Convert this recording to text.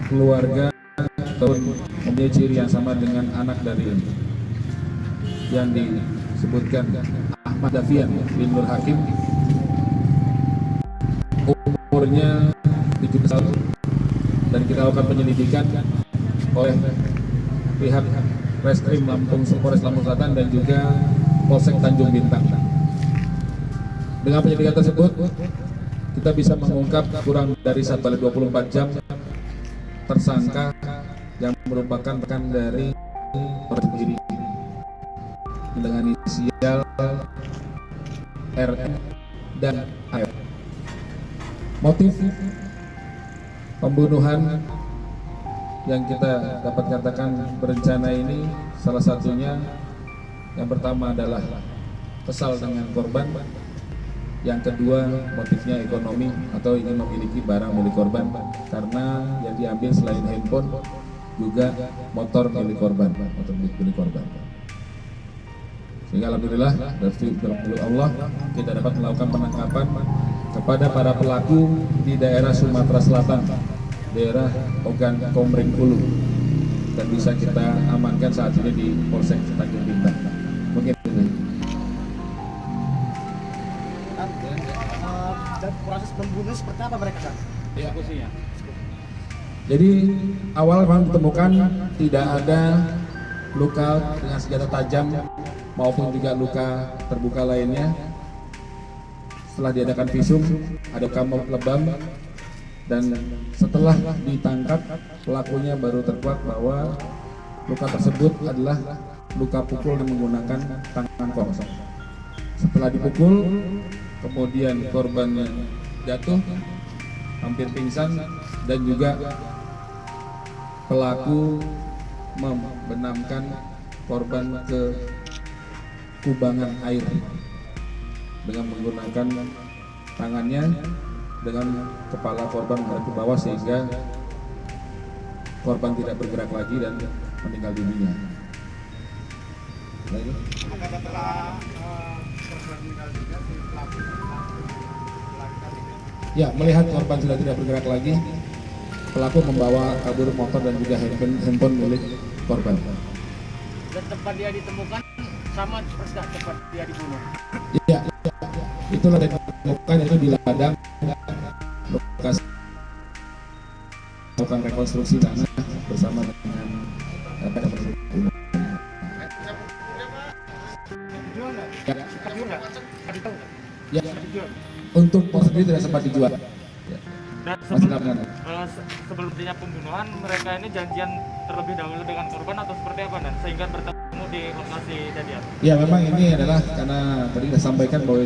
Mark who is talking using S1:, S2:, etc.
S1: keluarga ataupun mempunyai ciri yang sama dengan anak dari yang disebutkan Ahmad Dafian bin Nur Hakim, umurnya 17 tahun, dan kita lakukan penyelidikan oleh pihak Reskrim Polres Lampung Selatan dan juga Polsek Tanjung Bintang. Dengan penyelidikan tersebut, kita bisa mengungkap kurang dari 1x24 jam tersangka yang merupakan rekan dari orang sendiri dengan inisial RM dan AF. Motif pembunuhan yang kita dapat katakan berencana ini salah satunya, yang pertama adalah kesal dengan korban, yang kedua motifnya ekonomi atau ingin memiliki barang milik korban, karena yang diambil selain handphone juga motor milik korban, Sehingga alhamdulillah dari Allah kita dapat melakukan penangkapan kepada para pelaku di daerah Sumatera Selatan, daerah Ogan Komering Ulu, dan bisa kita amankan saat ini di Polsek Tanjung Bintang. Mungkin
S2: dan proses membunuh seperti apa mereka, Kang?
S1: ya. Jadi awal memang ditemukan tidak ada luka dengan senjata tajam maupun juga luka terbuka lainnya. Setelah diadakan visum, ada luka lebam, dan setelah ditangkap pelakunya baru terkuak bahwa luka tersebut adalah luka pukul yang menggunakan tangan kosong. Setelah dipukul, kemudian korbannya jatuh hampir pingsan, dan juga pelaku membenamkan korban ke kubangan air dengan menggunakan tangannya, dengan kepala korban menghadap ke bawah sehingga korban tidak bergerak lagi dan meninggal dunia.
S2: Apakah setelah korban meninggal dunia si pelaku
S1: Ya, melihat korban sudah tidak bergerak lagi, pelaku membawa kabur motor dan juga handphone milik korban.
S3: Dan tempat dia ditemukan sama seperti tempat dia dibunuh.
S1: Iya, itulah yang ditemukan, itu di ladang lokasi melakukan rekonstruksi tanah bersama dengan ya. Untuk pos sendiri tidak sempat dijual.
S3: Dan sebelumnya pembunuhan, mereka ini janjian terlebih dahulu dengan korban atau seperti apa, dan sehingga bertemu di lokasi kejadian?
S1: Ya, memang ini adalah karena tadi sudah sampaikan bahwa